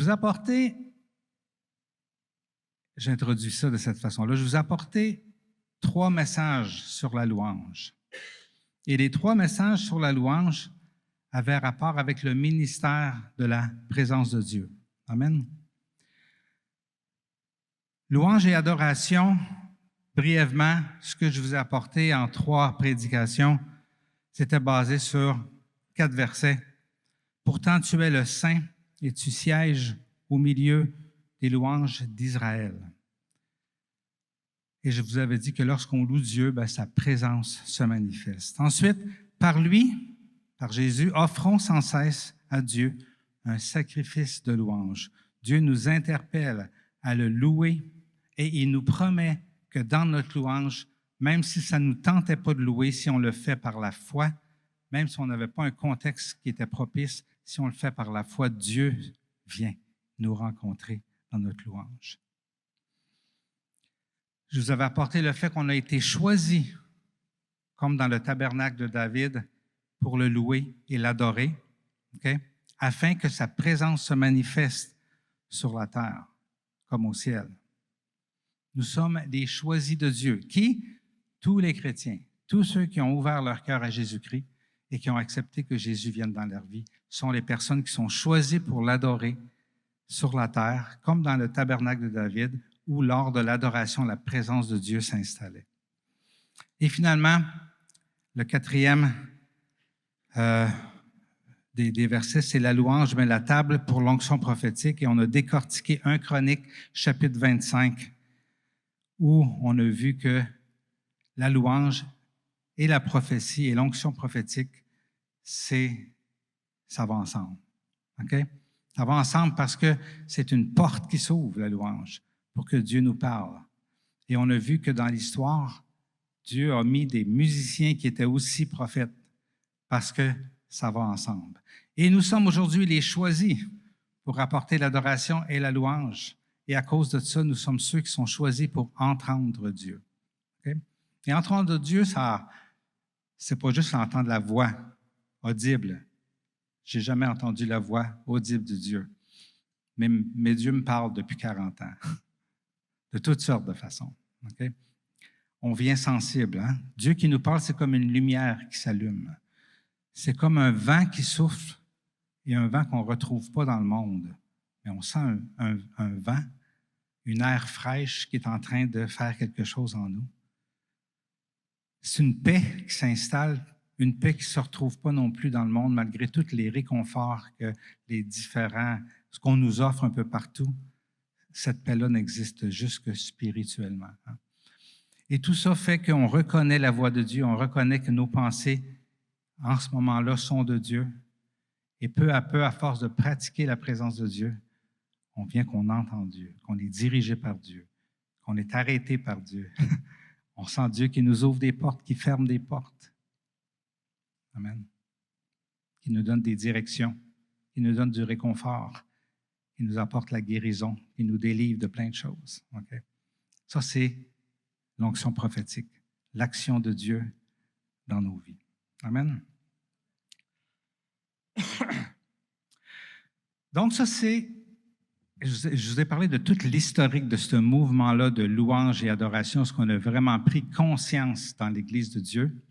vous apporter, j'introduis ça de cette façon-là, je vous ai apporté 3 messages sur la louange. Et les 3 messages sur la louange avaient rapport avec le ministère de la présence de Dieu. Amen. Louange et adoration, brièvement, ce que je vous ai apporté en 3 prédications, c'était basé sur 4 versets. Pourtant, tu es le Saint et tu sièges au milieu des louanges d'Israël. Et je vous avais dit que lorsqu'on loue Dieu, sa présence se manifeste. Ensuite, par lui, par Jésus, offrons sans cesse à Dieu un sacrifice de louange. Dieu nous interpelle à le louer et il nous promet que dans notre louange, même si ça ne nous tentait pas de louer, si on le fait par la foi, même si on n'avait pas un contexte qui était propice, si on le fait par la foi, Dieu vient nous rencontrer dans notre louange. Je vous avais apporté le fait qu'on a été choisi, comme dans le tabernacle de David, pour le louer et l'adorer, afin que sa présence se manifeste sur la terre comme au ciel. Nous sommes les choisis de Dieu. Qui? Tous les chrétiens, tous ceux qui ont ouvert leur cœur à Jésus-Christ et qui ont accepté que Jésus vienne dans leur vie, sont les personnes qui sont choisies pour l'adorer sur la terre, comme dans le tabernacle de David, où lors de l'adoration, la présence de Dieu s'installait. Et finalement, le 4e des versets, c'est la louange, mais la table pour l'onction prophétique. Et on a décortiqué 1 Chronique, chapitre 25, où on a vu que la louange et la prophétie et l'onction prophétique, ça va ensemble. OK? Ça va ensemble parce que c'est une porte qui s'ouvre, la louange, pour que Dieu nous parle. Et on a vu que dans l'histoire, Dieu a mis des musiciens qui étaient aussi prophètes parce que ça va ensemble. Et nous sommes aujourd'hui les choisis pour apporter l'adoration et la louange. Et à cause de ça, nous sommes ceux qui sont choisis pour entendre Dieu. Okay? Et entendre Dieu, c'est pas juste entendre la voix audible. J'ai jamais entendu la voix audible de Dieu. Mais Dieu me parle depuis 40 ans, de toutes sortes de façons. Okay? On vient sensible. Hein? Dieu qui nous parle, c'est comme une lumière qui s'allume. C'est comme un vent qui souffle et un vent qu'on ne retrouve pas dans le monde. Mais on sent un vent, une air fraîche qui est en train de faire quelque chose en nous. C'est une paix qui s'installe, une paix qui ne se retrouve pas non plus dans le monde, malgré tous les réconforts que ce qu'on nous offre un peu partout. Cette paix-là n'existe juste que spirituellement. Hein? Et tout ça fait qu'on reconnaît la voix de Dieu, on reconnaît que nos pensées, en ce moment-là, sont de Dieu. Et peu à peu, à force de pratiquer la présence de Dieu, on vient qu'on entend Dieu, qu'on est dirigé par Dieu, qu'on est arrêté par Dieu. On sent Dieu qui nous ouvre des portes, qui ferme des portes. Amen. Qui nous donne des directions, qui nous donne du réconfort, qui nous apporte la guérison, qui nous délivre de plein de choses. Okay? Ça, c'est l'onction prophétique, l'action de Dieu dans nos vies. Amen. Donc, ça, je vous ai parlé de toute l'historique de ce mouvement-là de louange et adoration, ce qu'on a vraiment pris conscience dans l'Église de Dieu,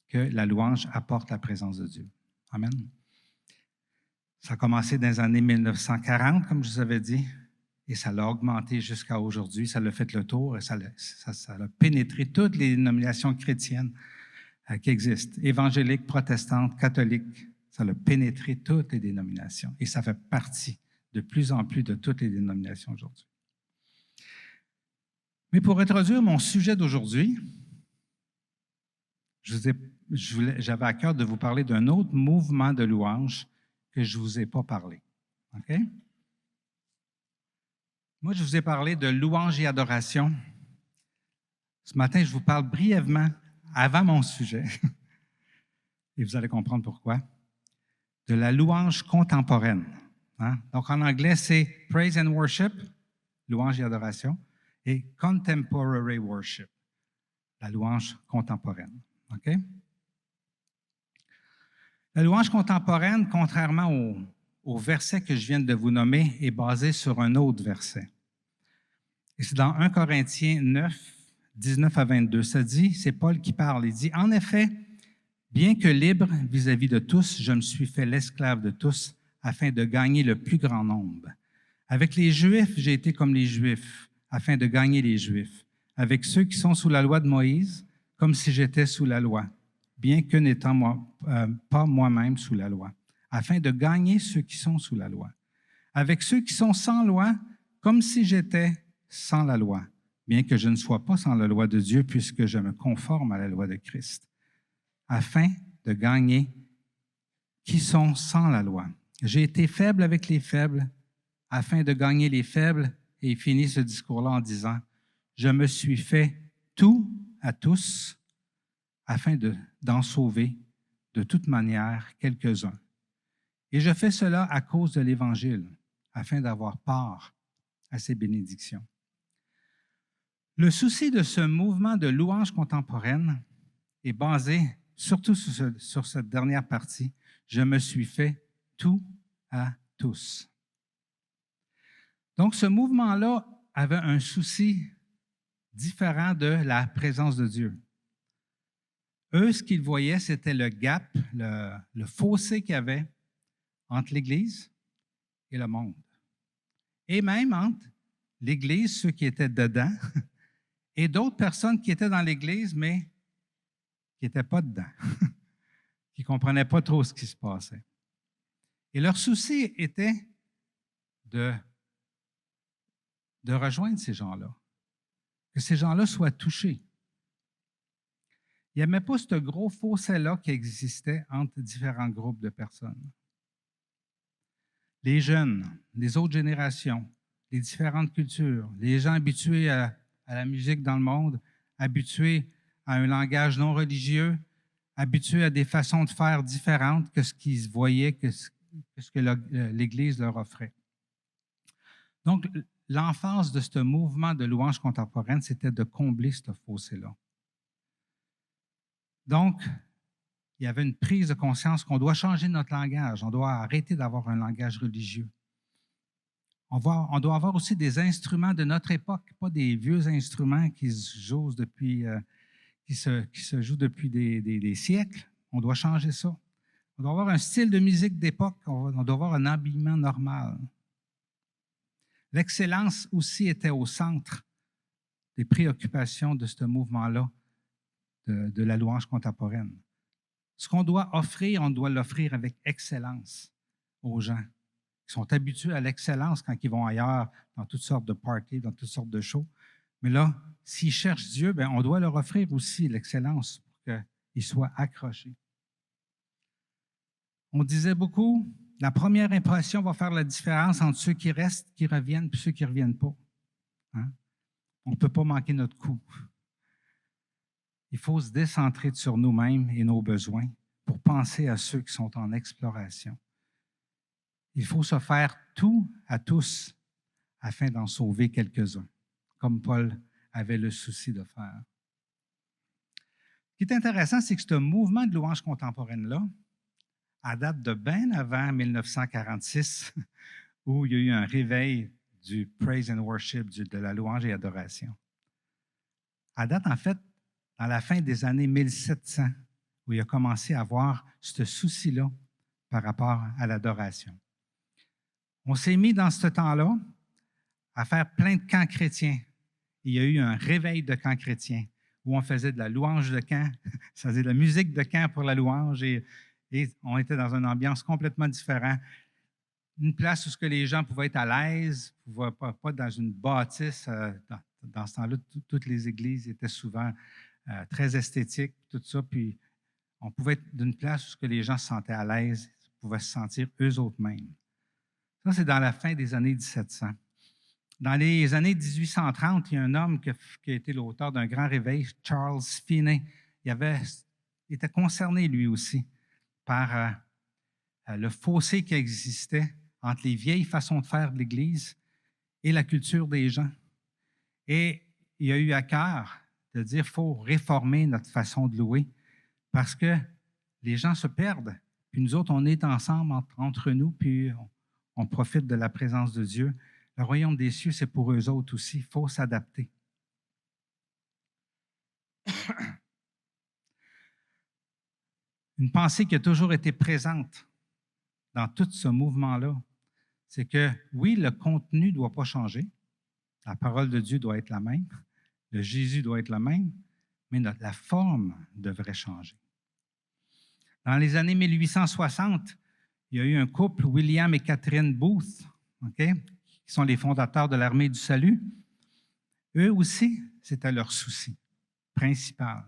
que la louange apporte la présence de Dieu. Amen. Ça a commencé dans les années 1940, comme je vous avais dit, et ça l'a augmenté jusqu'à aujourd'hui. Ça l'a fait le tour et ça a pénétré toutes les dénominations chrétiennes qui existent, évangéliques, protestantes, catholiques. Ça a pénétré toutes les dénominations et ça fait partie de plus en plus de toutes les dénominations aujourd'hui. Mais pour introduire mon sujet d'aujourd'hui, j'avais à cœur de vous parler d'un autre mouvement de louange que je ne vous ai pas parlé. OK? Moi, je vous ai parlé de louange et adoration. Ce matin, je vous parle brièvement, avant mon sujet, et vous allez comprendre pourquoi, de la louange contemporaine. Hein? Donc, en anglais, c'est Praise and Worship, louange et adoration, et Contemporary Worship, la louange contemporaine. OK? La louange contemporaine, contrairement au verset que je viens de vous nommer est basé sur un autre verset. Et c'est dans 1 Corinthiens 9, 19 à 22. Ça dit, c'est Paul qui parle. Il dit, « En effet, bien que libre vis-à-vis de tous, je me suis fait l'esclave de tous afin de gagner le plus grand nombre. Avec les Juifs, j'ai été comme les Juifs, afin de gagner les Juifs. Avec ceux qui sont sous la loi de Moïse, comme si j'étais sous la loi, bien que n'étant pas moi-même sous la loi, afin de gagner ceux qui sont sous la loi. Avec ceux qui sont sans loi, comme si j'étais sans la loi, bien que je ne sois pas sans la loi de Dieu, puisque je me conforme à la loi de Christ, afin de gagner qui sont sans la loi. J'ai été faible avec les faibles, afin de gagner les faibles, et il finit ce discours-là en disant, « Je me suis fait tout à tous, afin d'en sauver de toute manière quelques-uns. Et je fais cela à cause de l'Évangile, afin d'avoir part à ces bénédictions. » Le souci de ce mouvement de louange contemporaine est basé surtout sur cette dernière partie. Je me suis fait tout à tous. Donc, ce mouvement-là avait un souci différent de la présence de Dieu. Eux, ce qu'ils voyaient, c'était le gap, le fossé qu'il y avait entre l'Église et le monde. Et même entre l'Église, ceux qui étaient dedans, et d'autres personnes qui étaient dans l'Église, mais qui n'étaient pas dedans, qui ne comprenaient pas trop ce qui se passait. Et leur souci était de rejoindre ces gens-là, que ces gens-là soient touchés. Il n'y avait pas ce gros fossé-là qui existait entre différents groupes de personnes. Les jeunes, les autres générations, les différentes cultures, les gens habitués à la musique dans le monde, habitués à un langage non religieux, habitués à des façons de faire différentes que ce qu'ils voyaient, que ce que l'Église leur offrait. Donc, l'emphase de ce mouvement de louange contemporaine, c'était de combler ce fossé-là. Donc, il y avait une prise de conscience qu'on doit changer notre langage, on doit arrêter d'avoir un langage religieux. On doit avoir aussi des instruments de notre époque, pas des vieux instruments qui se jouent depuis, des siècles. On doit changer ça. On doit avoir un style de musique d'époque, on doit avoir un habillement normal. L'excellence aussi était au centre des préoccupations de ce mouvement-là, de la louange contemporaine. Ce qu'on doit offrir, on doit l'offrir avec excellence aux gens qui sont habitués à l'excellence quand ils vont ailleurs, dans toutes sortes de parties, dans toutes sortes de shows. Mais là, s'ils cherchent Dieu, bien, on doit leur offrir aussi l'excellence pour qu'ils soient accrochés. On disait beaucoup, la première impression va faire la différence entre ceux qui restent, qui reviennent, et ceux qui ne reviennent pas. Hein? On ne peut pas manquer notre coup. Il faut se décentrer sur nous-mêmes et nos besoins pour penser à ceux qui sont en exploration. Il faut se faire tout à tous afin d'en sauver quelques-uns, comme Paul avait le souci de faire. Ce qui est intéressant, c'est que ce mouvement de louange contemporaine-là, à date de bien avant 1946, où il y a eu un réveil du praise and worship, de la louange et adoration. À date, en fait, dans la fin des années 1700, où il a commencé à avoir ce souci-là par rapport à l'adoration. On s'est mis dans ce temps-là à faire plein de camps chrétiens. Il y a eu un réveil de camps chrétiens où on faisait de la louange de camp, ça faisait de la musique de camp pour la louange et on était dans une ambiance complètement différente. Une place où les gens pouvaient être à l'aise, pas dans une bâtisse. Dans ce temps-là, toutes les églises étaient souvent très esthétiques, tout ça. Puis on pouvait être d'une place où les gens se sentaient à l'aise, pouvaient se sentir eux autres mêmes. Ça, c'est dans la fin des années 1700. Dans les années 1830, il y a un homme qui a été l'auteur d'un grand réveil, Charles Finney. Il était concerné, lui aussi, par le fossé qui existait entre les vieilles façons de faire de l'Église et la culture des gens. Et il a eu à cœur de dire qu'il faut réformer notre façon de louer parce que les gens se perdent. Puis nous autres, on est ensemble entre nous, puis on profite de la présence de Dieu. Le royaume des cieux, c'est pour eux autres aussi. Il faut s'adapter. Une pensée qui a toujours été présente dans tout ce mouvement-là, c'est que oui, le contenu ne doit pas changer. La parole de Dieu doit être la même. Le Jésus doit être le même, mais la forme devrait changer. Dans les années 1860, il y a eu un couple, William et Catherine Booth, qui sont les fondateurs de l'Armée du Salut. Eux aussi, c'était leur souci principal.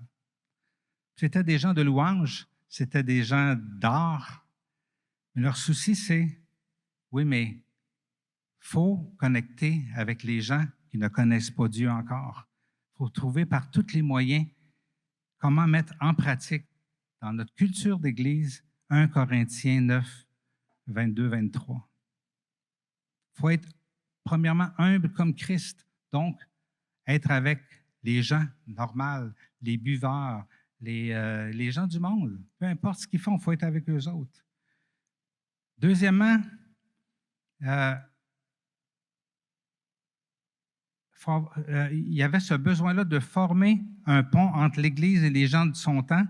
C'était des gens de louange, c'était des gens d'art. Mais leur souci, c'est, oui, mais il faut connecter avec les gens qui ne connaissent pas Dieu encore. Il faut trouver par tous les moyens comment mettre en pratique dans notre culture d'Église 1 Corinthiens 9, 22, 23. Il faut être, premièrement, humble comme Christ, donc être avec les gens normaux, les buveurs, les gens du monde. Peu importe ce qu'ils font, il faut être avec eux autres. Deuxièmement, il y avait ce besoin-là de former un pont entre l'Église et les gens de son temps.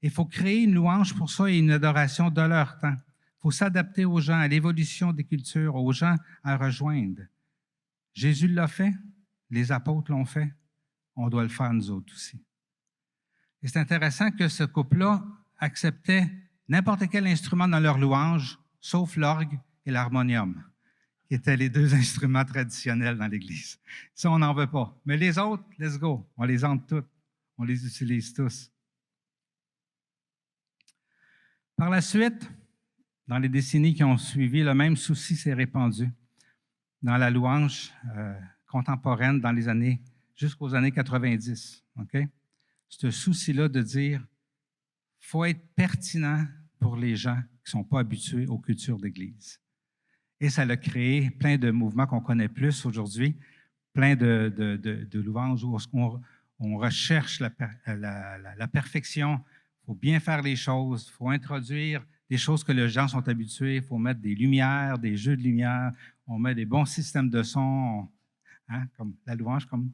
Il faut créer une louange pour ça et une adoration de leur temps. Il faut s'adapter aux gens, à l'évolution des cultures, aux gens à rejoindre. Jésus l'a fait, les apôtres l'ont fait, on doit le faire nous autres aussi. Et c'est intéressant que ce couple-là acceptait n'importe quel instrument dans leur louange, sauf l'orgue et l'harmonium, qui étaient les deux instruments traditionnels dans l'Église. Ça, on n'en veut pas. Mais les autres, let's go. On les entre toutes. On les utilise tous. Par la suite, dans les décennies qui ont suivi, le même souci s'est répandu dans la louange contemporaine dans les années, jusqu'aux années 90. Okay? Ce souci-là de dire, il faut être pertinent pour les gens qui ne sont pas habitués aux cultures d'Église. Et ça a créé plein de mouvements qu'on connaît plus aujourd'hui, plein de louanges où on recherche la perfection. Il faut bien faire les choses, il faut introduire des choses que les gens sont habitués, il faut mettre des lumières, des jeux de lumière, on met des bons systèmes de son, comme la louange, comme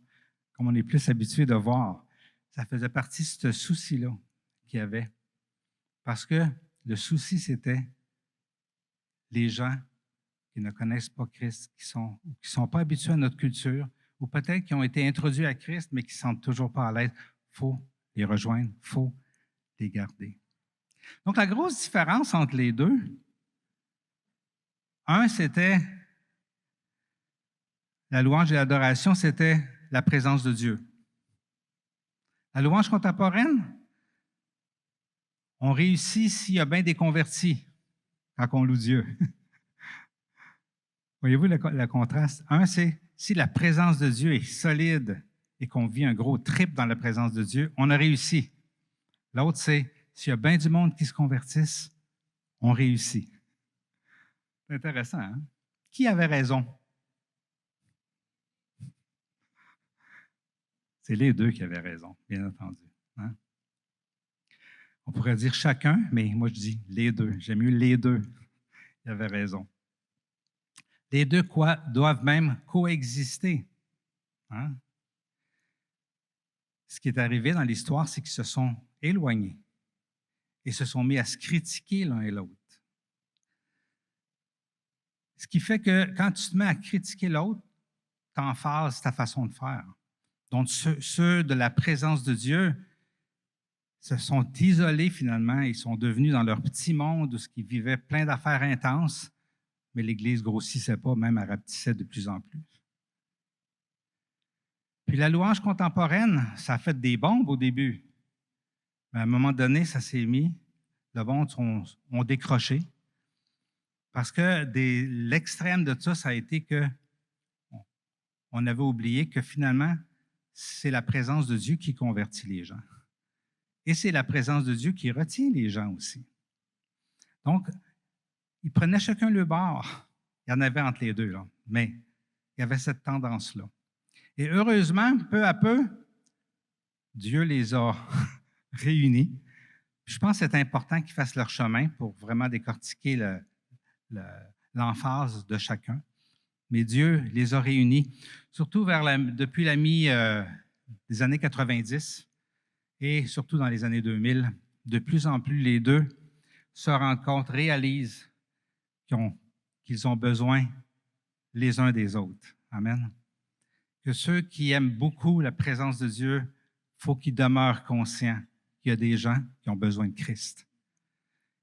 on est plus habitué de voir. Ça faisait partie de ce souci-là qu'il y avait. Parce que le souci, c'était les gens qui ne connaissent pas Christ, qui sont pas habitués à notre culture, ou peut-être qui ont été introduits à Christ, mais qui ne se sentent toujours pas à l'aise. Il faut les rejoindre, il faut les garder. Donc, la grosse différence entre les deux, c'était la louange et l'adoration, c'était la présence de Dieu. La louange contemporaine, on réussit s'il y a bien des convertis quand on loue Dieu. Voyez-vous le contraste? C'est si la présence de Dieu est solide et qu'on vit un gros trip dans la présence de Dieu, on a réussi. L'autre, c'est s'il y a bien du monde qui se convertisse, on réussit. C'est intéressant, hein? Qui avait raison? C'est les deux qui avaient raison, bien entendu. Hein? On pourrait dire chacun, mais moi je dis les deux. J'aime mieux les deux. Ils avaient raison. Les deux doivent même coexister. Hein? Ce qui est arrivé dans l'histoire, c'est qu'ils se sont éloignés et se sont mis à se critiquer l'un et l'autre. Ce qui fait que quand tu te mets à critiquer l'autre, tu emphases ta façon de faire. Donc, ceux de la présence de Dieu se sont isolés finalement, ils sont devenus dans leur petit monde où ils vivaient plein d'affaires intenses, mais l'Église grossissait pas, même elle rapetissait de plus en plus. Puis la louange contemporaine, ça a fait des bombes au début. Mais à un moment donné, ça s'est mis, le monde ont décroché. Parce que l'extrême de ça, ça a été que on avait oublié que finalement, c'est la présence de Dieu qui convertit les gens. Et c'est la présence de Dieu qui retient les gens aussi. Donc, ils prenaient chacun le bord. Il y en avait entre les deux, là. Mais il y avait cette tendance-là. Et heureusement, peu à peu, Dieu les a réunis. Je pense que c'est important qu'ils fassent leur chemin pour vraiment décortiquer l'emphase de chacun. Mais Dieu les a réunis, surtout depuis des années 90 et surtout dans les années 2000. De plus en plus, les deux se rencontrent, réalisent qu'ils ont besoin les uns des autres. Amen. Que ceux qui aiment beaucoup la présence de Dieu, il faut qu'ils demeurent conscients qu'il y a des gens qui ont besoin de Christ.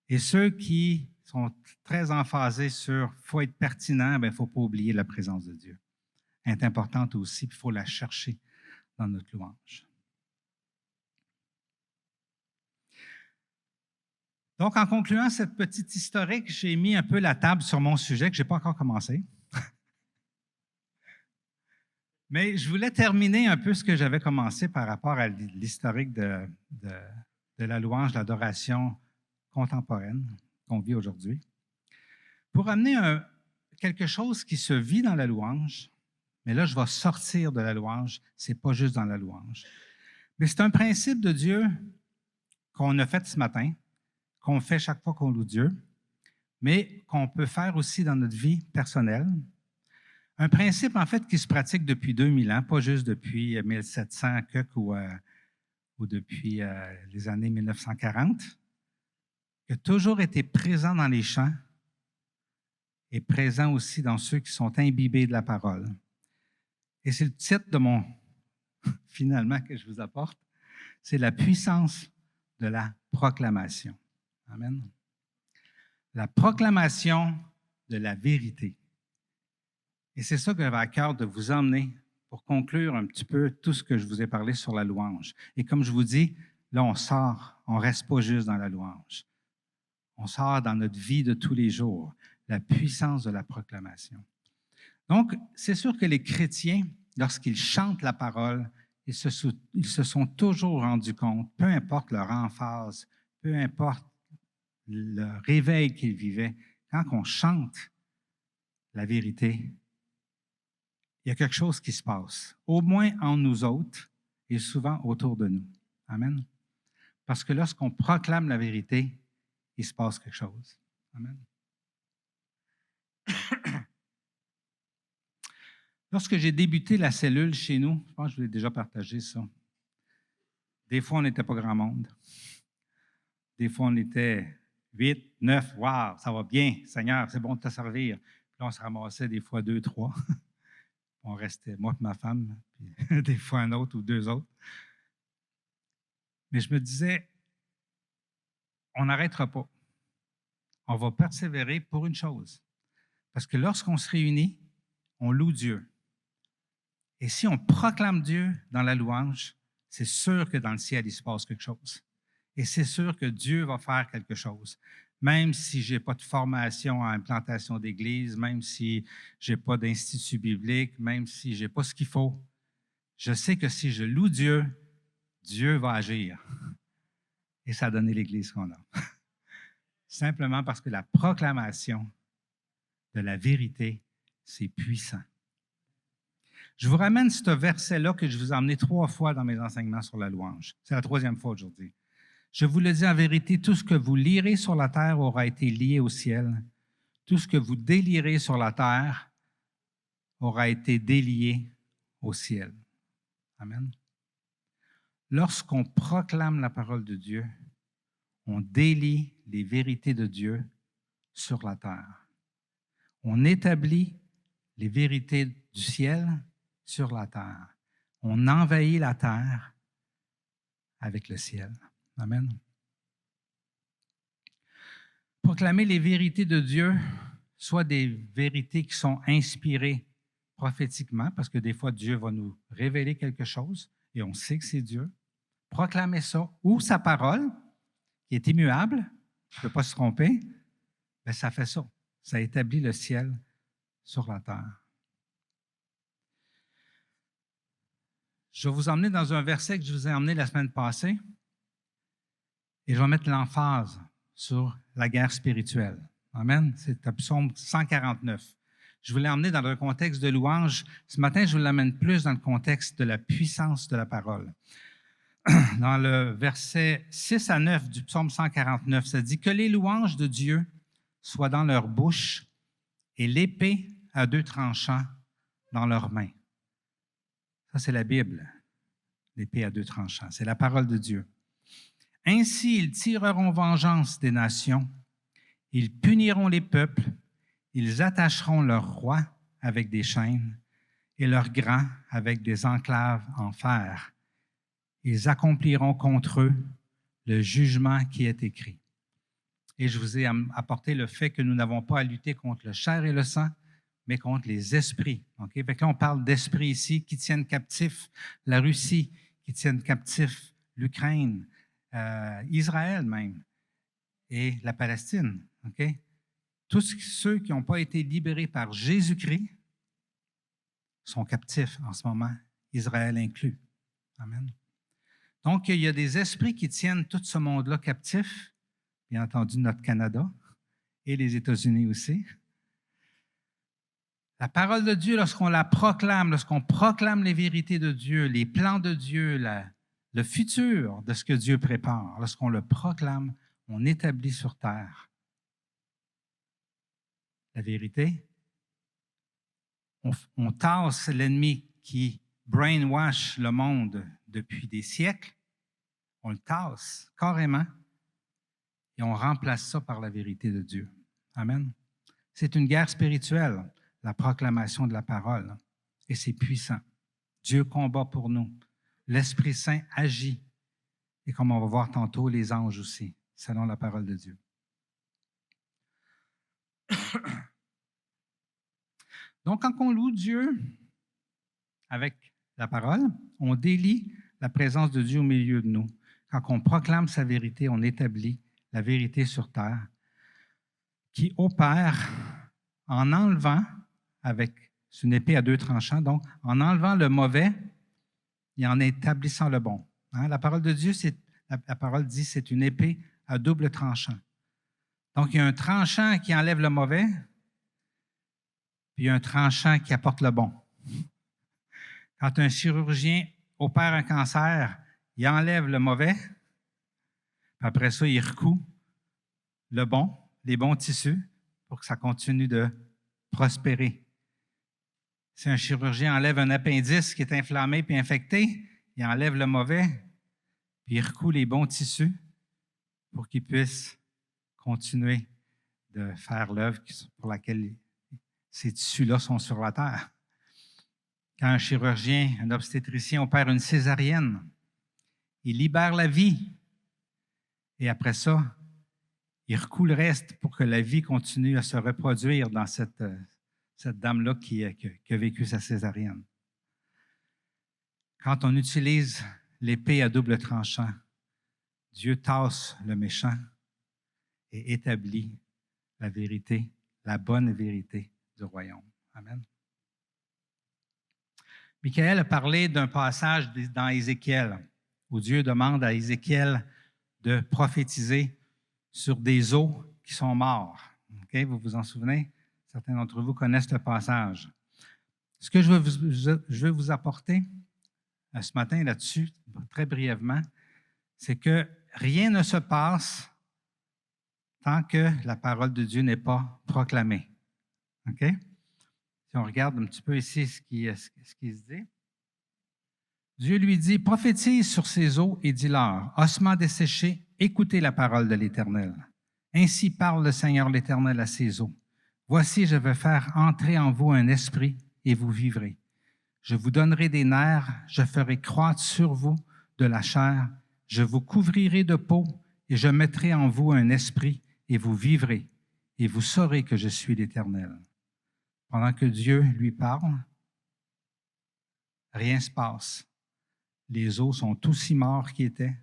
Et ceux qui sont très emphasés sur « il faut être pertinent », il ne faut pas oublier la présence de Dieu. Elle est importante aussi, puis il faut la chercher dans notre louange. Donc, en concluant cette petite historique, j'ai mis un peu la table sur mon sujet que je n'ai pas encore commencé. Mais je voulais terminer un peu ce que j'avais commencé par rapport à l'historique de la louange, de l'adoration contemporaine qu'on vit aujourd'hui, pour amener quelque chose qui se vit dans la louange, mais là, je vais sortir de la louange, ce n'est pas juste dans la louange. Mais c'est un principe de Dieu qu'on a fait ce matin, qu'on fait chaque fois qu'on loue Dieu, mais qu'on peut faire aussi dans notre vie personnelle. Un principe, en fait, qui se pratique depuis 2000 ans, pas juste depuis 1700 ou depuis les années 1940, qui a toujours été présent dans les chants et présent aussi dans ceux qui sont imbibés de la parole. Et c'est le titre de mon, finalement, que je vous apporte, c'est la puissance de la proclamation. Amen. La proclamation de la vérité. Et c'est ça que j'avais à cœur de vous emmener pour conclure un petit peu tout ce que je vous ai parlé sur la louange. Et comme je vous dis, là, on sort, on ne reste pas juste dans la louange. On sort dans notre vie de tous les jours, la puissance de la proclamation. Donc, c'est sûr que les chrétiens, lorsqu'ils chantent la parole, ils se sont toujours rendus compte, peu importe leur emphase, peu importe le réveil qu'ils vivaient, quand on chante la vérité, il y a quelque chose qui se passe, au moins en nous autres et souvent autour de nous. Amen. Parce que lorsqu'on proclame la vérité, il se passe quelque chose. Amen. Lorsque j'ai débuté la cellule chez nous, je pense que je vous l'ai déjà partagé ça, des fois on n'était pas grand monde. Des fois on était 8, 9, « wow, ça va bien, Seigneur, c'est bon de te servir ». Puis là on se ramassait des fois 2, 3. On restait, moi et ma femme, puis des fois un autre ou 2 autres. Mais je me disais, on n'arrêtera pas. On va persévérer pour une chose. Parce que lorsqu'on se réunit, on loue Dieu. Et si on proclame Dieu dans la louange, c'est sûr que dans le ciel, il se passe quelque chose. Et c'est sûr que Dieu va faire quelque chose. Même si je n'ai pas de formation en implantation d'église, même si je n'ai pas d'institut biblique, même si je n'ai pas ce qu'il faut, je sais que si je loue Dieu, Dieu va agir. Et ça a donné l'église qu'on a. Simplement parce que la proclamation de la vérité, c'est puissant. Je vous ramène ce verset-là que je vous ai emmené 3 fois dans mes enseignements sur la louange. C'est la 3e fois aujourd'hui. Je vous le dis en vérité, tout ce que vous lirez sur la terre aura été lié au ciel. Tout ce que vous délirez sur la terre aura été délié au ciel. Amen. Lorsqu'on proclame la parole de Dieu, on délie les vérités de Dieu sur la terre. On établit les vérités du ciel sur la terre. On envahit la terre avec le ciel. Amen. Proclamer les vérités de Dieu, soit des vérités qui sont inspirées prophétiquement, parce que des fois Dieu va nous révéler quelque chose et on sait que c'est Dieu. Proclamer ça, ou sa parole, qui est immuable, qui ne peut pas se tromper, bien, ça fait ça. Ça établit le ciel sur la terre. Je vais vous emmener dans un verset que je vous ai emmené la semaine passée et je vais mettre l'emphase sur la guerre spirituelle. Amen. C'est le psaume 149. Je vous l'ai emmené dans le contexte de louange. Ce matin, je vous l'amène plus dans le contexte de la puissance de la parole. Dans le verset 6 à 9 du psaume 149, ça dit « Que les louanges de Dieu soient dans leur bouche et l'épée à deux tranchants dans leurs mains. Ça, c'est la Bible, l'épée à deux tranchants. C'est la parole de Dieu. Ainsi, ils tireront vengeance des nations, ils puniront les peuples, ils attacheront leurs rois avec des chaînes et leurs grands avec des enclaves en fer. Ils accompliront contre eux le jugement qui est écrit. Et je vous ai apporté le fait que nous n'avons pas à lutter contre le chair et le sang, mais contre les esprits. Okay? Fait que là, on parle d'esprits ici qui tiennent captif la Russie, qui tiennent captif l'Ukraine, Israël même, et la Palestine. Okay? Tous ceux qui n'ont pas été libérés par Jésus-Christ sont captifs en ce moment, Israël inclus. Amen. Donc, il y a des esprits qui tiennent tout ce monde-là captif, bien entendu notre Canada et les États-Unis aussi. La parole de Dieu, lorsqu'on la proclame, lorsqu'on proclame les vérités de Dieu, les plans de Dieu, le futur de ce que Dieu prépare, lorsqu'on le proclame, on établit sur terre la vérité. On tasse l'ennemi qui brainwash le monde depuis des siècles. On le tasse carrément et on remplace ça par la vérité de Dieu. Amen. C'est une guerre spirituelle, la proclamation de la parole, et c'est puissant. Dieu combat pour nous. L'Esprit Saint agit, et comme on va voir tantôt, les anges aussi, selon la parole de Dieu. Donc, quand on loue Dieu avec la parole, on délie la présence de Dieu au milieu de nous. Quand on proclame sa vérité, on établit la vérité sur terre qui opère en enlevant, avec une épée à deux tranchants, donc en enlevant le mauvais et en établissant le bon. Hein? La parole de Dieu, la parole dit c'est une épée à double tranchant. Donc, il y a un tranchant qui enlève le mauvais, puis il y a un tranchant qui apporte le bon. Quand un chirurgien opère un cancer, il enlève le mauvais, puis après ça, il recoue le bon, les bons tissus, pour que ça continue de prospérer. Si un chirurgien enlève un appendice qui est inflammé puis infecté, il enlève le mauvais, puis il recoue les bons tissus pour qu'il puisse continuer de faire l'œuvre pour laquelle ces tissus-là sont sur la terre. Quand un chirurgien, un obstétricien opère une césarienne, il libère la vie. Et après ça, il recoue le reste pour que la vie continue à se reproduire dans cette dame-là qui a vécu sa césarienne. Quand on utilise l'épée à double tranchant, Dieu tasse le méchant et établit la vérité, la bonne vérité du royaume. Amen. Michaël a parlé d'un passage dans Ézéchiel où Dieu demande à Ézéchiel de prophétiser sur des eaux qui sont morts. Okay? Vous vous en souvenez? Certains d'entre vous connaissent le passage. Ce que je veux vous apporter ce matin là-dessus, très brièvement, c'est que rien ne se passe tant que la parole de Dieu n'est pas proclamée. OK? Si on regarde un petit peu ici ce qui se dit. Dieu lui dit, prophétise sur ces eaux et dis-leur, ossements desséchés, écoutez la parole de l'Éternel. Ainsi parle le Seigneur l'Éternel à ces eaux. Voici, je vais faire entrer en vous un esprit et vous vivrez. Je vous donnerai des nerfs, je ferai croître sur vous de la chair, je vous couvrirai de peau et je mettrai en vous un esprit et vous vivrez et vous saurez que je suis l'Éternel. Pendant que Dieu lui parle, rien ne se passe. Les eaux sont aussi morts qu'ils étaient,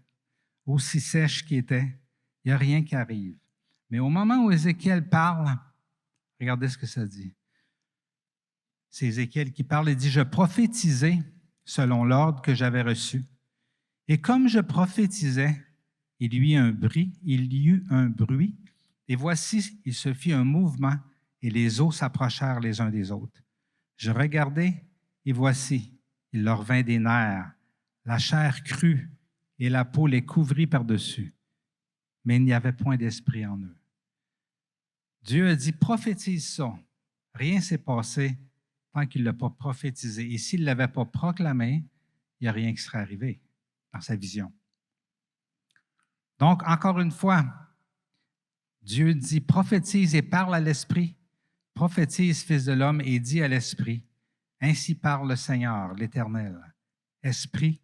aussi sèches qu'ils étaient. Il n'y a rien qui arrive. Mais au moment où Ézéchiel parle, regardez ce que ça dit. C'est Ézéchiel qui parle et dit, « Je prophétisais selon l'ordre que j'avais reçu. Et comme je prophétisais, il y eut un bruit, et voici, il se fit un mouvement, et les eaux s'approchèrent les uns des autres. Je regardai, et voici, il leur vint des nerfs, la chair crue, et la peau les couvrit par-dessus. Mais il n'y avait point d'esprit en eux. » Dieu a dit, prophétise ça Rien ne s'est passé tant qu'il ne l'a pas prophétisé. Et s'il ne l'avait pas proclamé, il n'y a rien qui serait arrivé dans sa vision. Donc, encore une fois, Dieu dit, prophétise et parle à l'Esprit. Prophétise, Fils de l'homme, et dis à l'Esprit, ainsi parle le Seigneur, l'Éternel. Esprit,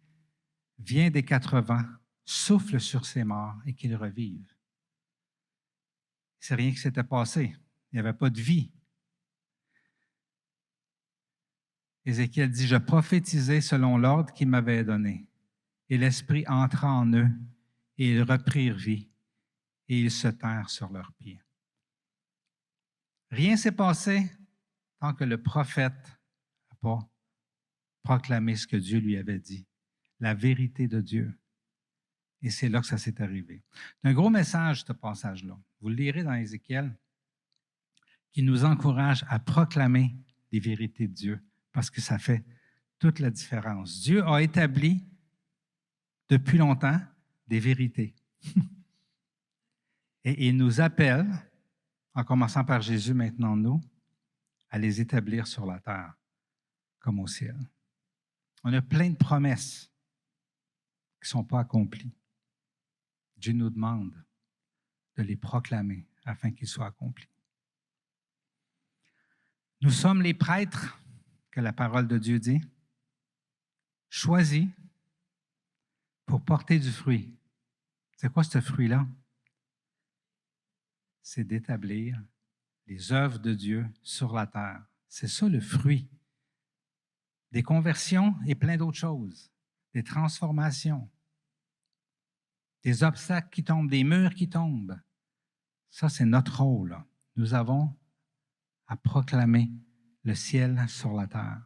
viens des 4 vents, souffle sur ces morts et qu'ils revivent. C'est rien qui s'était passé. Il n'y avait pas de vie. Ézéchiel dit, je prophétisais selon l'ordre qu'il m'avait donné. Et l'Esprit entra en eux, et ils reprirent vie, et ils se tinrent sur leurs pieds. Rien ne s'est passé tant que le prophète n'a pas proclamé ce que Dieu lui avait dit, la vérité de Dieu. Et c'est là que ça s'est arrivé. C'est un gros message, ce passage-là. Vous le lirez dans Ézéchiel, qui nous encourage à proclamer les vérités de Dieu, parce que ça fait toute la différence. Dieu a établi depuis longtemps des vérités. Et il nous appelle, en commençant par Jésus maintenant nous, à les établir sur la terre, comme au ciel. On a plein de promesses qui ne sont pas accomplies. Dieu nous demande de les proclamer afin qu'ils soient accomplis. Nous sommes les prêtres, que la parole de Dieu dit, choisis pour porter du fruit. C'est quoi ce fruit-là? C'est d'établir les œuvres de Dieu sur la terre. C'est ça le fruit. Des conversions et plein d'autres choses. Des transformations. Des obstacles qui tombent, des murs qui tombent. Ça, c'est notre rôle. Nous avons à proclamer le ciel sur la terre.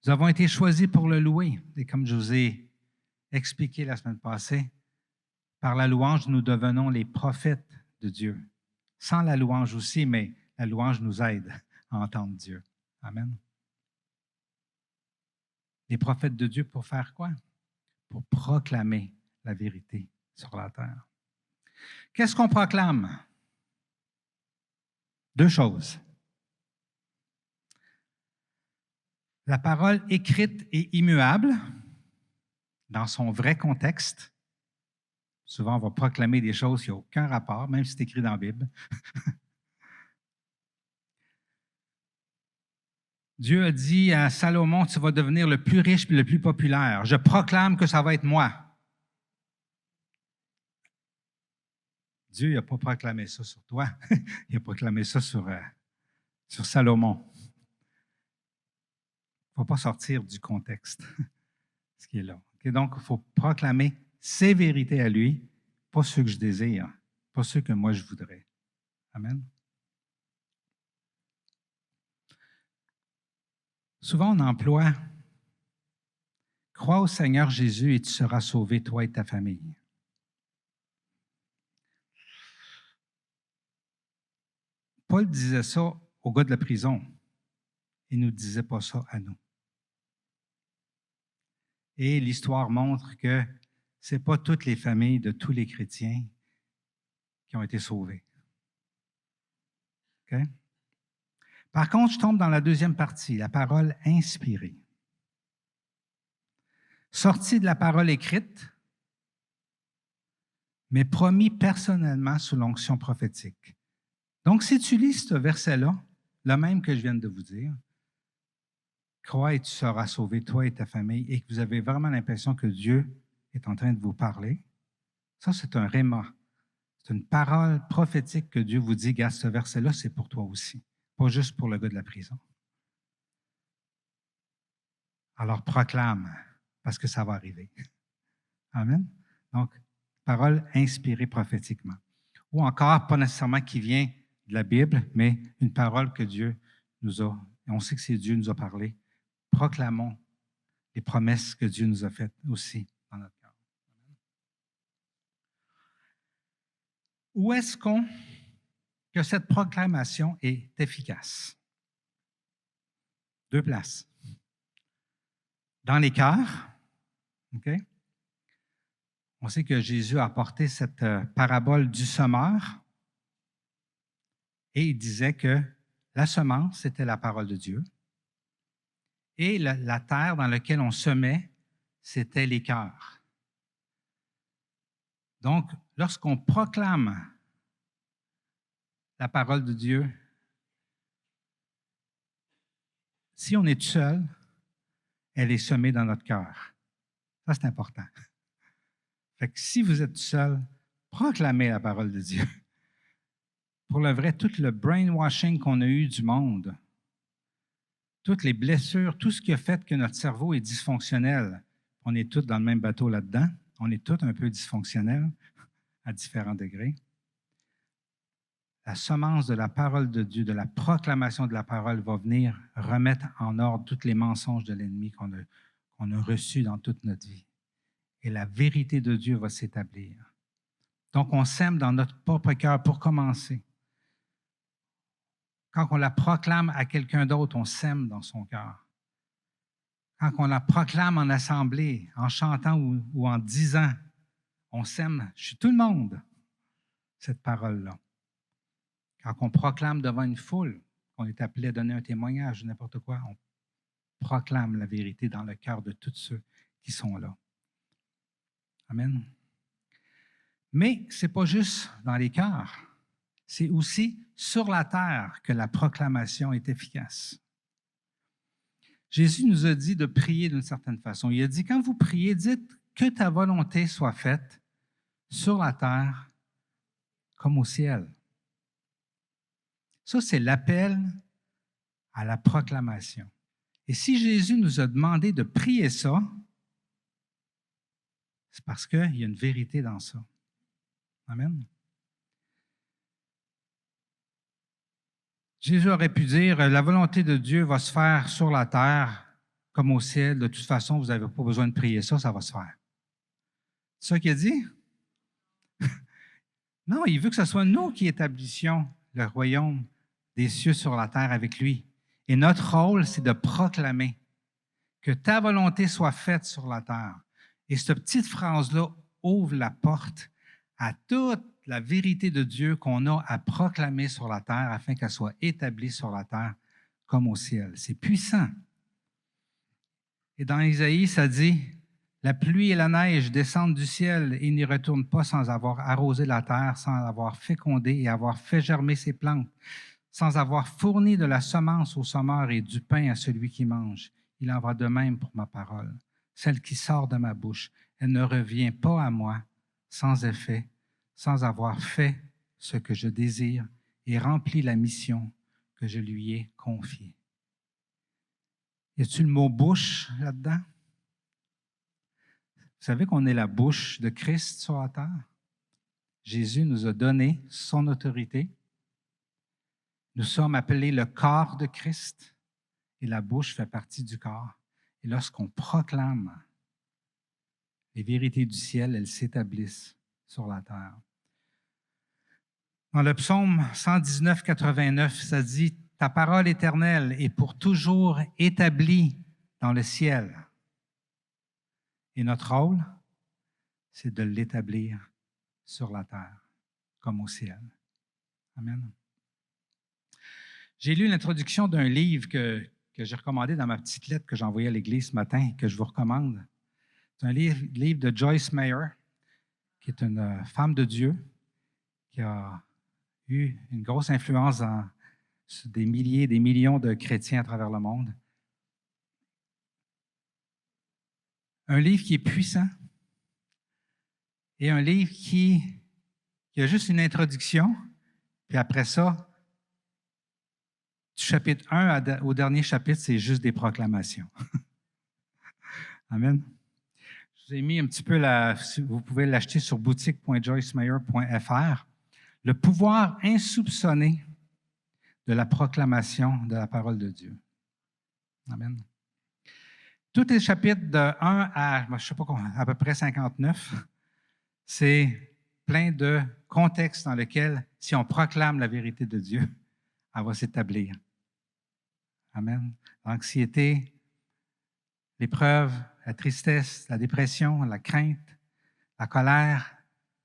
Nous avons été choisis pour le louer. Et comme je vous ai expliqué la semaine passée, par la louange, nous devenons les prophètes de Dieu. Sans la louange aussi, mais la louange nous aide à entendre Dieu. Amen. Les prophètes de Dieu pour faire quoi? Pour proclamer la vérité sur la terre. Qu'est-ce qu'on proclame? 2 choses. La parole écrite et immuable, dans son vrai contexte. Souvent, on va proclamer des choses qui n'ont aucun rapport, même si c'est écrit dans la Bible. Dieu a dit à Salomon, tu vas devenir le plus riche et le plus populaire. Je proclame que ça va être moi. Dieu n'a pas proclamé ça sur toi. Il a proclamé ça sur Salomon. Il ne faut pas sortir du contexte, ce qui est là. Okay? Donc, il faut proclamer ses vérités à lui, pas ceux que je désire, pas ceux que moi je voudrais. Amen. Souvent, on emploie « Crois au Seigneur Jésus et tu seras sauvé, toi et ta famille. » Paul disait ça au gars de la prison. Il ne nous disait pas ça à nous. Et l'histoire montre que ce n'est pas toutes les familles de tous les chrétiens qui ont été sauvées. Okay? Par contre, je tombe dans la deuxième partie, la parole inspirée. Sortie de la parole écrite, mais promis personnellement sous l'onction prophétique. Donc, si tu lis ce verset-là, le même que je viens de vous dire, crois et tu seras sauvé, toi et ta famille, et que vous avez vraiment l'impression que Dieu est en train de vous parler, ça, c'est un réma. C'est une parole prophétique que Dieu vous dit, garde ce verset-là, c'est pour toi aussi, pas juste pour le gars de la prison. Alors, proclame, parce que ça va arriver. Amen. Donc, parole inspirée prophétiquement. Ou encore, pas nécessairement qui vient de la Bible, mais une parole que Dieu nous a, et on sait que c'est Dieu qui nous a parlé. Proclamons les promesses que Dieu nous a faites aussi dans notre cœur. Où est-ce que cette proclamation est efficace? 2 places. Dans les cœurs, OK? On sait que Jésus a apporté cette parabole du semeur et il disait que la semence, c'était la parole de Dieu. Et la terre dans laquelle on semait, c'était les cœurs. Donc, lorsqu'on proclame la parole de Dieu, si on est seul, elle est semée dans notre cœur. Ça, c'est important. Fait que si vous êtes seul, proclamez la parole de Dieu. Pour le vrai, tout le brainwashing qu'on a eu du monde, toutes les blessures, tout ce qui a fait que notre cerveau est dysfonctionnel, on est tous dans le même bateau là-dedans, on est tous un peu dysfonctionnels à différents degrés. La semence de la parole de Dieu, de la proclamation de la parole va venir remettre en ordre tous les mensonges de l'ennemi qu'on a reçus dans toute notre vie. Et la vérité de Dieu va s'établir. Donc, on sème dans notre propre cœur pour commencer. Quand on la proclame à quelqu'un d'autre, on sème dans son cœur. Quand on la proclame en assemblée, en chantant ou en disant, on sème chez tout le monde cette parole-là. Quand on proclame devant une foule, on est appelé à donner un témoignage, n'importe quoi, on proclame la vérité dans le cœur de tous ceux qui sont là. Amen. Mais ce n'est pas juste dans les cœurs, c'est aussi sur la terre que la proclamation est efficace. Jésus nous a dit de prier d'une certaine façon. Il a dit, quand vous priez, dites que ta volonté soit faite sur la terre comme au ciel. Ça, c'est l'appel à la proclamation. Et si Jésus nous a demandé de prier ça, c'est parce qu'il y a une vérité dans ça. Amen. Jésus aurait pu dire, la volonté de Dieu va se faire sur la terre comme au ciel. De toute façon, vous n'avez pas besoin de prier ça, ça va se faire. C'est ça qu'il a dit? Non, il veut que ce soit nous qui établissions le royaume des cieux sur la terre avec lui. Et notre rôle, c'est de proclamer que ta volonté soit faite sur la terre. Et cette petite phrase-là ouvre la porte à toute la vérité de Dieu qu'on a à proclamer sur la terre afin qu'elle soit établie sur la terre comme au ciel. C'est puissant. Et dans Isaïe, ça dit, « La pluie et la neige descendent du ciel et n'y retournent pas sans avoir arrosé la terre, sans avoir fécondé et avoir fait germer ses plantes, sans avoir fourni de la semence au semeur et du pain à celui qui mange. Il en va de même pour ma parole. Celle qui sort de ma bouche, elle ne revient pas à moi sans effet, sans avoir fait ce que je désire et rempli la mission que je lui ai confiée. » Y a-t-il le mot bouche là-dedans? Vous savez qu'on est la bouche de Christ sur la terre? Jésus nous a donné son autorité. Nous sommes appelés le corps de Christ et la bouche fait partie du corps. Et lorsqu'on proclame les vérités du ciel, elles s'établissent sur la terre. Dans le psaume 119, 89, ça dit « Ta parole éternelle est pour toujours établie dans le ciel. » Et notre rôle, c'est de l'établir sur la terre, comme au ciel. Amen. J'ai lu l'introduction d'un livre que j'ai recommandé dans ma petite lettre que j'ai envoyée à l'Église ce matin, que je vous recommande. C'est un livre de Joyce Meyer, qui est une femme de Dieu, qui a eu une grosse influence sur des milliers, des millions de chrétiens à travers le monde. Un livre qui est puissant et un livre qui a juste une introduction, puis après ça, du chapitre 1 au dernier chapitre, c'est juste des proclamations. Amen. Je vous ai mis un petit peu, vous pouvez l'acheter sur boutique.joycemeyer.fr, le pouvoir insoupçonné de la proclamation de la parole de Dieu. Amen. Tous les chapitres de 1 à, je ne sais pas combien, à peu près 59, c'est plein de contextes dans lesquels, si on proclame la vérité de Dieu, elle va s'établir. Amen. L'anxiété, l'épreuve, la tristesse, la dépression, la crainte, la colère,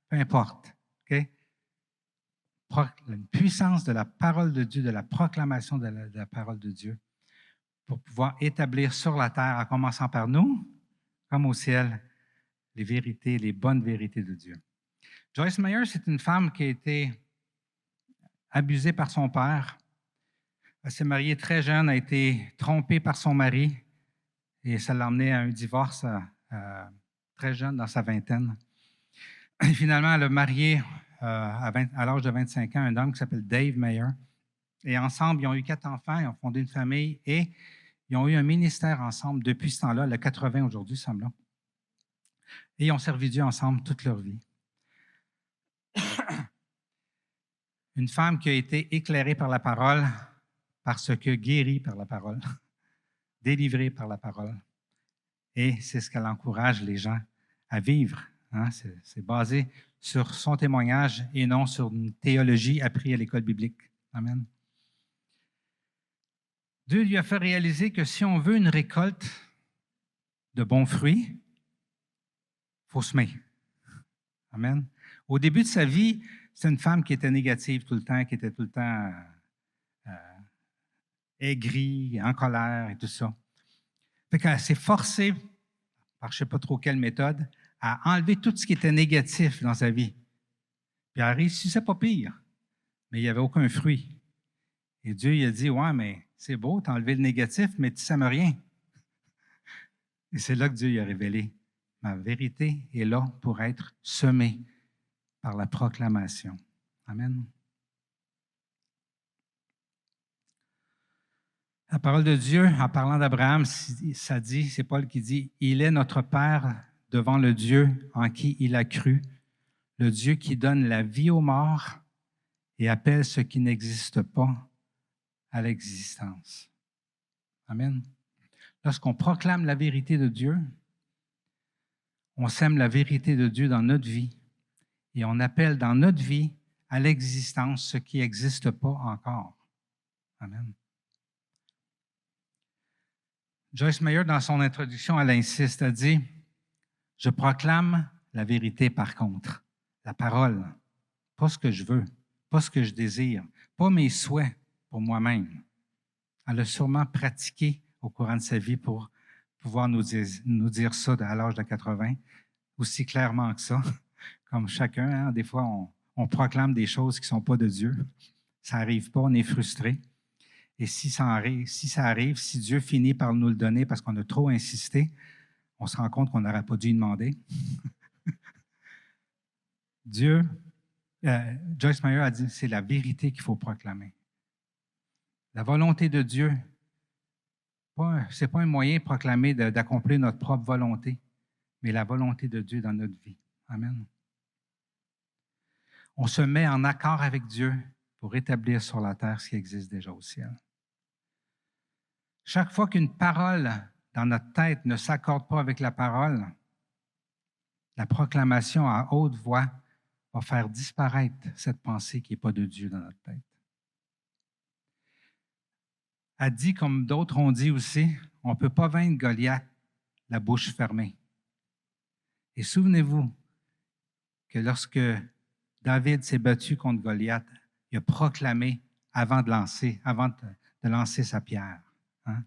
peu importe. Okay? une puissance de la parole de Dieu, de la proclamation de la parole de Dieu, pour pouvoir établir sur la terre, en commençant par nous, comme au ciel, les vérités, les bonnes vérités de Dieu. Joyce Meyer, c'est une femme qui a été abusée par son père. Elle s'est mariée très jeune, a été trompée par son mari et ça l'a emmenée à un divorce très jeune, dans sa vingtaine. Et finalement, elle a marié à l'âge de 25 ans un homme qui s'appelle Dave Meyer. Et ensemble, ils ont eu 4 enfants, ils ont fondé une famille et ils ont eu un ministère ensemble depuis ce temps-là, le 80 aujourd'hui, semble-t-il. Et ils ont servi Dieu ensemble toute leur vie. Une femme qui a été éclairée par la parole, parce que guérie par la parole, délivrée par la parole. Et c'est ce qu'elle encourage les gens à vivre. Hein? C'est basé sur son témoignage et non sur une théologie apprise à l'école biblique. Amen. Dieu lui a fait réaliser que si on veut une récolte de bons fruits, il faut semer. Amen. Au début de sa vie, c'est une femme qui était négative tout le temps, qui était tout le temps aigrie, en colère et tout ça. Fait qu'elle s'est forcée, par je ne sais pas trop quelle méthode, à enlever tout ce qui était négatif dans sa vie. Puis elle réussissait pas pire, mais il n'y avait aucun fruit. Et Dieu il a dit, « Ouais, mais c'est beau, tu as enlevé le négatif, mais tu ne sèmes rien. » Et c'est là que Dieu lui a révélé, « Ma vérité est là pour être semée par la proclamation. » Amen. La parole de Dieu, en parlant d'Abraham, ça dit, c'est Paul qui dit, « Il est notre Père devant le Dieu en qui il a cru, le Dieu qui donne la vie aux morts et appelle ce qui n'existe pas à l'existence. » Amen. Lorsqu'on proclame la vérité de Dieu, on sème la vérité de Dieu dans notre vie et on appelle dans notre vie à l'existence ce qui n'existe pas encore. Amen. Joyce Meyer, dans son introduction, elle insiste, elle dit, « Je proclame la vérité par contre, la parole, pas ce que je veux, pas ce que je désire, pas mes souhaits pour moi-même. » Elle a sûrement pratiqué au courant de sa vie pour pouvoir nous dire ça à l'âge de 80, aussi clairement que ça, comme chacun. Hein, des fois, on proclame des choses qui ne sont pas de Dieu. Ça n'arrive pas, on est frustré. Et si ça arrive, si Dieu finit par nous le donner parce qu'on a trop insisté, on se rend compte qu'on n'aurait pas dû y demander. Joyce Meyer a dit, c'est la vérité qu'il faut proclamer. La volonté de Dieu, ce n'est pas un moyen proclamé d'accomplir notre propre volonté, mais la volonté de Dieu dans notre vie. Amen. On se met en accord avec Dieu pour établir sur la terre ce qui existe déjà au ciel. Chaque fois qu'une parole dans notre tête ne s'accorde pas avec la parole, la proclamation à haute voix va faire disparaître cette pensée qui n'est pas de Dieu dans notre tête. Elle dit, comme d'autres ont dit aussi, on ne peut pas vaincre Goliath la bouche fermée. Et souvenez-vous que lorsque David s'est battu contre Goliath, il a proclamé avant de lancer sa pierre. Hein?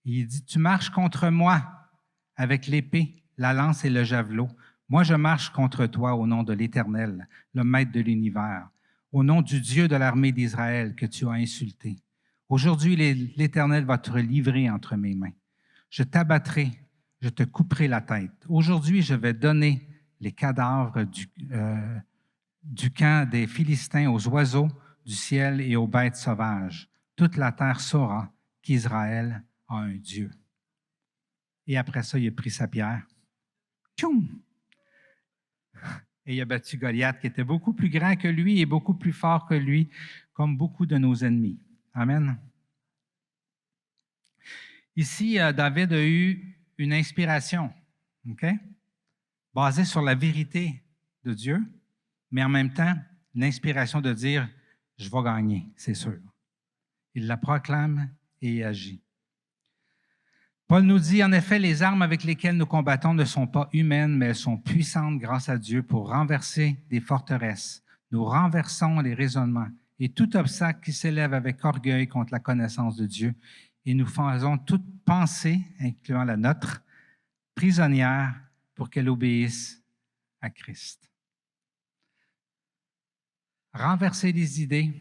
Il dit, « Tu marches contre moi avec l'épée, la lance et le javelot. Moi, je marche contre toi au nom de l'Éternel, le Maître de l'univers, au nom du Dieu de l'armée d'Israël que tu as insulté. Aujourd'hui, l'Éternel va te livrer entre mes mains. Je t'abattrai, je te couperai la tête. Aujourd'hui, je vais donner les cadavres du camp des Philistins aux oiseaux du ciel et aux bêtes sauvages. Toute la terre saura qu'Israël a un Dieu. » Et après ça, il a pris sa pierre. Tchoum! Et il a battu Goliath, qui était beaucoup plus grand que lui et beaucoup plus fort que lui, comme beaucoup de nos ennemis. Amen. Ici, David a eu une inspiration, basée sur la vérité de Dieu, mais en même temps, l'inspiration de dire, « Je vais gagner, c'est sûr. » Il la proclame et y agit. Paul nous dit, en effet, les armes avec lesquelles nous combattons ne sont pas humaines, mais elles sont puissantes grâce à Dieu pour renverser des forteresses. Nous renversons les raisonnements et tout obstacle qui s'élève avec orgueil contre la connaissance de Dieu, et nous faisons toute pensée, incluant la nôtre, prisonnière pour qu'elle obéisse à Christ. Renverser les idées,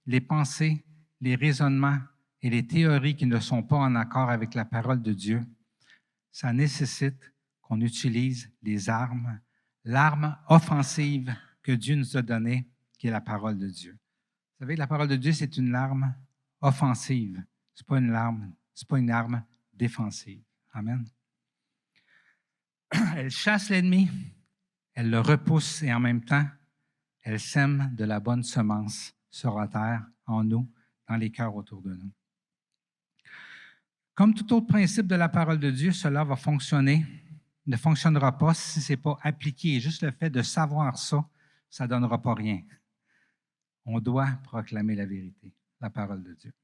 les pensées, les raisonnements et les théories qui ne sont pas en accord avec la parole de Dieu, ça nécessite qu'on utilise les armes, l'arme offensive que Dieu nous a donnée, qui est la parole de Dieu. Vous savez, la parole de Dieu, c'est une arme offensive. Ce n'est pas une arme défensive. Amen. Elle chasse l'ennemi, elle le repousse et en même temps, elle sème de la bonne semence sur la terre, en nous, dans les cœurs autour de nous. Comme tout autre principe de la parole de Dieu, cela va fonctionner, ne fonctionnera pas si ce n'est pas appliqué. Et juste le fait de savoir ça, ça ne donnera pas rien. On doit proclamer la vérité, la parole de Dieu.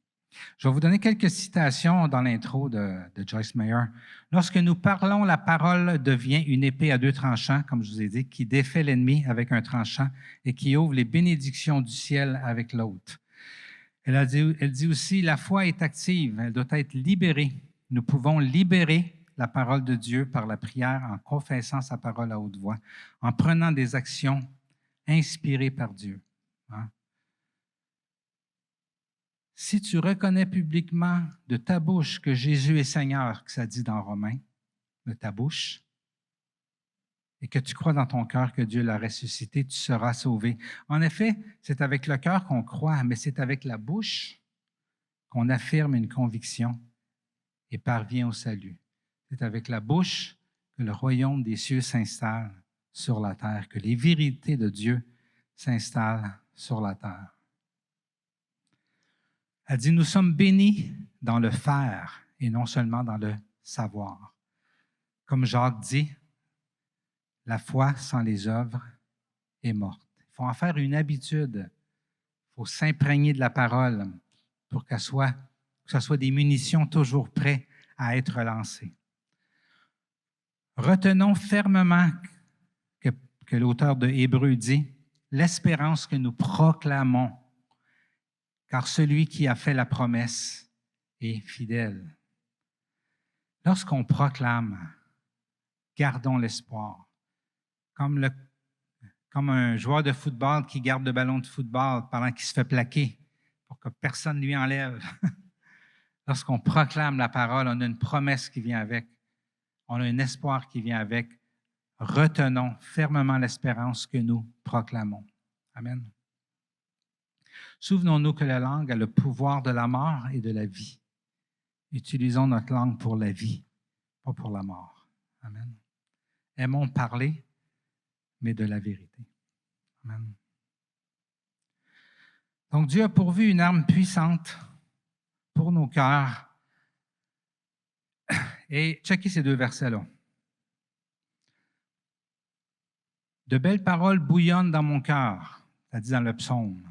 Je vais vous donner quelques citations dans l'intro de Joyce Meyer. Lorsque nous parlons, la parole devient une épée à deux tranchants, comme je vous ai dit, qui défait l'ennemi avec un tranchant et qui ouvre les bénédictions du ciel avec l'autre. Elle dit aussi, la foi est active, elle doit être libérée. Nous pouvons libérer la parole de Dieu par la prière en confessant sa parole à haute voix, en prenant des actions inspirées par Dieu. Hein? Si tu reconnais publiquement de ta bouche que Jésus est Seigneur, que ça dit dans Romains, de ta bouche, et que tu crois dans ton cœur que Dieu l'a ressuscité, tu seras sauvé. En effet, c'est avec le cœur qu'on croit, mais c'est avec la bouche qu'on affirme une conviction et parvient au salut. C'est avec la bouche que le royaume des cieux s'installe sur la terre, que les vérités de Dieu s'installent sur la terre. Elle dit, nous sommes bénis dans le faire et non seulement dans le savoir. Comme Jacques dit, la foi sans les œuvres est morte. Il faut en faire une habitude. Il faut s'imprégner de la parole pour que ce soit des munitions toujours prêtes à être lancées. Retenons fermement que l'auteur de Hébreux dit, l'espérance que nous proclamons, car celui qui a fait la promesse est fidèle. Lorsqu'on proclame, gardons l'espoir. Comme un joueur de football qui garde le ballon de football pendant qu'il se fait plaquer pour que personne ne lui enlève. Lorsqu'on proclame la parole, on a une promesse qui vient avec. On a un espoir qui vient avec. Retenons fermement l'espérance que nous proclamons. Amen. Souvenons-nous que la langue a le pouvoir de la mort et de la vie. Utilisons notre langue pour la vie, pas pour la mort. Amen. Aimons parler, mais de la vérité. Amen. Donc, Dieu a pourvu une arme puissante pour nos cœurs. Et checkez ces deux versets-là. De belles paroles bouillonnent dans mon cœur, ça dit dans le psaume.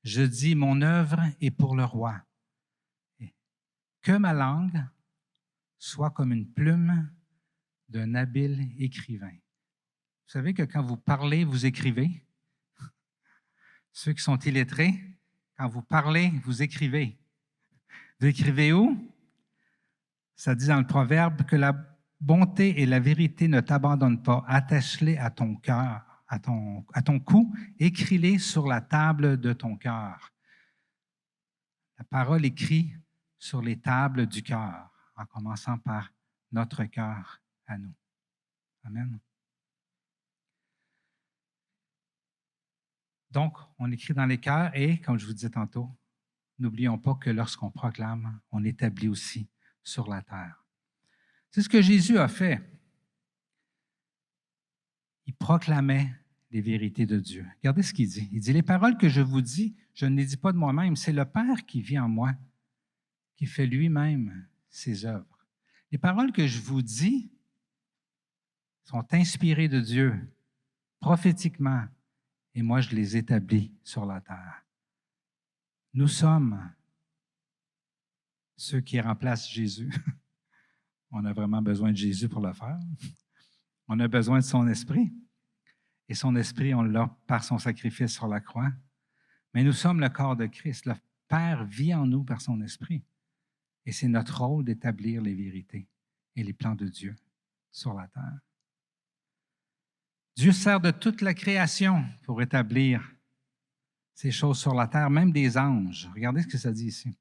Je dis, mon œuvre est pour le roi. Que ma langue soit comme une plume d'un habile écrivain. Vous savez que quand vous parlez, vous écrivez. Ceux qui sont illettrés, quand vous parlez, vous écrivez. Vous écrivez où? Ça dit dans le proverbe que la bonté et la vérité ne t'abandonnent pas. Attache-les à ton cœur, à ton cou. Écris-les sur la table de ton cœur. La parole écrit sur les tables du cœur, en commençant par notre cœur à nous. Amen. Donc, on écrit dans les cœurs et, comme je vous disais tantôt, n'oublions pas que lorsqu'on proclame, on établit aussi sur la terre. C'est ce que Jésus a fait. Il proclamait les vérités de Dieu. Regardez ce qu'il dit. Il dit, les paroles que je vous dis, je ne les dis pas de moi-même, c'est le Père qui vit en moi, qui fait lui-même ses œuvres. Les paroles que je vous dis sont inspirées de Dieu, prophétiquement, et moi je les établis sur la terre. Nous sommes ceux qui remplacent Jésus. On a vraiment besoin de Jésus pour le faire. On a besoin de son esprit. Et son esprit, on l'a par son sacrifice sur la croix. Mais nous sommes le corps de Christ. Le Père vit en nous par son esprit. Et c'est notre rôle d'établir les vérités et les plans de Dieu sur la terre. Dieu sert de toute la création pour établir ces choses sur la terre, même des anges. Regardez ce que ça dit ici.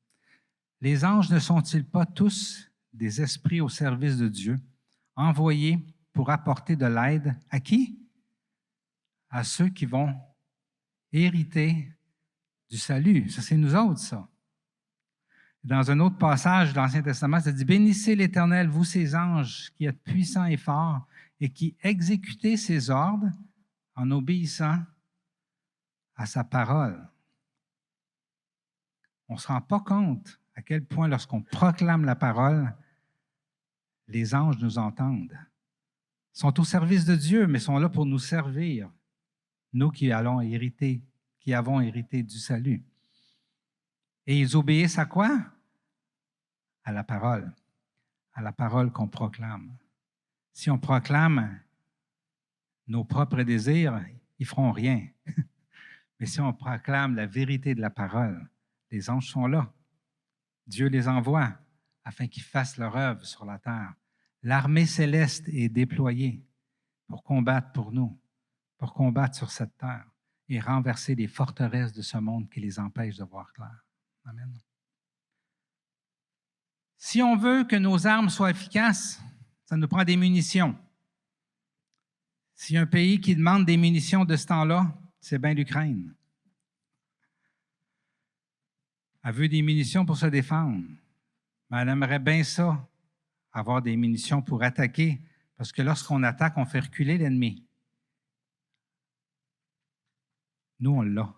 Les anges ne sont-ils pas tous des esprits au service de Dieu, envoyés pour apporter de l'aide à qui? À ceux qui vont hériter du salut. Ça, c'est nous autres, ça. Dans un autre passage de l'Ancien Testament, ça dit « Bénissez l'Éternel, vous ses anges, qui êtes puissants et forts, et qui exécutez ses ordres en obéissant à sa parole. » On ne se rend pas compte à quel point, lorsqu'on proclame la parole, les anges nous entendent. Ils sont au service de Dieu, mais sont là pour nous servir, nous qui avons hérité du salut. Et ils obéissent à quoi? À la parole qu'on proclame. Si on proclame nos propres désirs, ils ne feront rien. Mais si on proclame la vérité de la parole, les anges sont là. Dieu les envoie afin qu'ils fassent leur œuvre sur la terre. L'armée céleste est déployée pour combattre pour nous, pour combattre sur cette terre et renverser les forteresses de ce monde qui les empêchent de voir clair. Amen. Si on veut que nos armes soient efficaces, ça nous prend des munitions. S'il y a un pays qui demande des munitions de ce temps-là, c'est bien l'Ukraine. Elle veut des munitions pour se défendre, mais elle aimerait bien ça, avoir des munitions pour attaquer, parce que lorsqu'on attaque, on fait reculer l'ennemi. Nous, on l'a.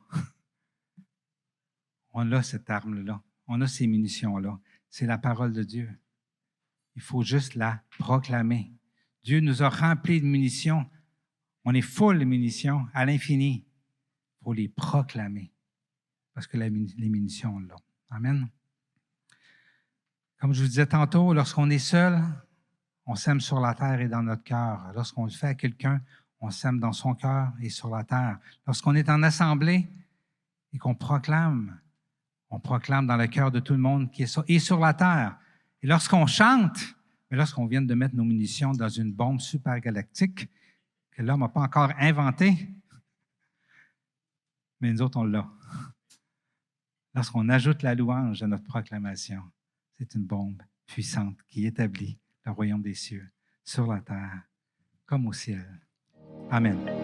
On a cette arme-là. On a ces munitions-là. C'est la parole de Dieu. Il faut juste la proclamer. Dieu nous a remplis de munitions. On est full de munitions à l'infini. Il faut les proclamer. Parce que les munitions, on l'a. Amen. Comme je vous disais tantôt, lorsqu'on est seul, on sème sur la terre et dans notre cœur. Lorsqu'on le fait à quelqu'un, on sème dans son cœur et sur la terre. Lorsqu'on est en assemblée et qu'on proclame, on proclame dans le cœur de tout le monde qui est sur la terre. Et lorsqu'on chante, mais lorsqu'on vient de mettre nos munitions dans une bombe supergalactique que l'homme n'a pas encore inventée, mais nous autres, on l'a. Lorsqu'on ajoute la louange à notre proclamation, c'est une bombe puissante qui établit le royaume des cieux sur la terre comme au ciel. Amen.